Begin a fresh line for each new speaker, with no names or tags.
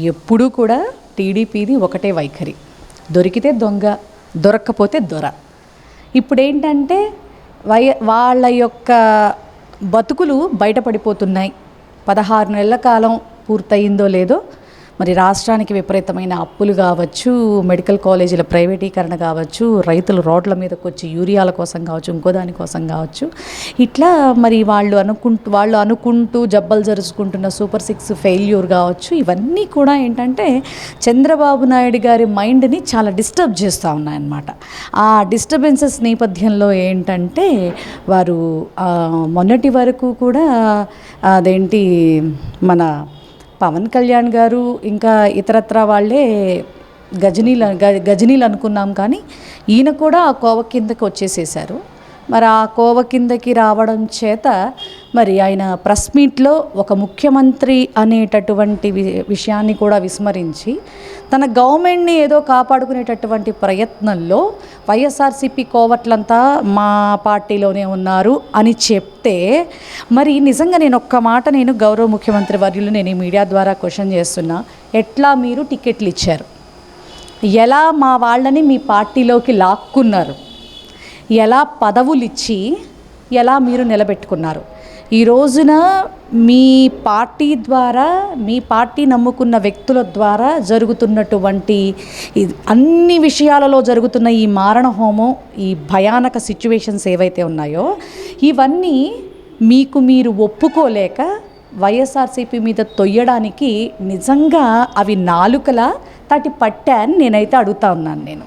ఎప్పుడూ కూడా టీడీపీది ఒకటే వైఖరి, దొరికితే దొంగ, దొరక్కపోతే దొర. ఇప్పుడేంటంటే వాళ్ళ యొక్క బతుకులు బయటపడిపోతున్నాయి. 16 నెలల కాలం పూర్తయిందో లేదో మరి రాష్ట్రానికి విపరీతమైన అప్పులు కావచ్చు, మెడికల్ కాలేజీల ప్రైవేటీకరణ కావచ్చు, రైతులు రోడ్ల మీదకి వచ్చి యూరియాల కోసం కావచ్చు, ఇంకో దానికోసం కావచ్చు, ఇట్లా మరి వాళ్ళు అనుకుంటూ జబ్బలు జరుచుకుంటున్న సూపర్ 6 ఫెయిల్యూర్ కావచ్చు, ఇవన్నీ కూడా ఏంటంటే చంద్రబాబు నాయుడు గారి మైండ్ని చాలా డిస్టర్బ్ చేస్తూ ఉన్నాయన్నమాట. ఆ డిస్టర్బెన్సెస్ నేపథ్యంలో ఏంటంటే వారు మొన్నటి వరకు కూడా అదేంటి మన పవన్ కళ్యాణ్ గారు ఇంకా ఇతరత్రా వాళ్ళే గజనీలు అనుకున్నాం, కానీ ఈయన కూడా ఆ కోవ కిందకి వచ్చేసేసారు. మరి ఆ కోవ కిందకి రావడం చేత మరి ఆయన ప్రెస్ మీట్లో ఒక ముఖ్యమంత్రి అనేటటువంటి విషయాన్ని కూడా విస్మరించి తన గవర్నమెంట్ని ఏదో కాపాడుకునేటటువంటి ప్రయత్నంలో వైఎస్ఆర్సీపీ కోవట్లంతా మా పార్టీలోనే ఉన్నారు అని చెప్తే, మరి నిజంగా నేను గౌరవ ముఖ్యమంత్రి వర్యులు నేను ఈ మీడియా ద్వారా క్వశ్చన్ చేస్తున్నా, ఎట్లా మీరు టికెట్లు ఇచ్చారు, ఎలా మా వాళ్ళని మీ పార్టీలోకి లాక్కున్నారు, ఎలా పదవులు ఇచ్చి ఎలా మీరు నిలబెట్టుకున్నారు? ఈ రోజున మీ పార్టీ ద్వారా, మీ పార్టీ నమ్ముకున్న వ్యక్తుల ద్వారా జరుగుతున్నటువంటి అన్ని విషయాలలో జరుగుతున్న ఈ మారణ హోమం, ఈ భయానక సిచ్యువేషన్స్ ఏవైతే ఉన్నాయో ఇవన్నీ మీరు ఒప్పుకోలేక వైఎస్ఆర్సీపీ మీద తొయ్యడానికి నిజంగా అవి నాలుకలా తటి పట్టా అని నేనైతే అడుగుతా ఉన్నాను.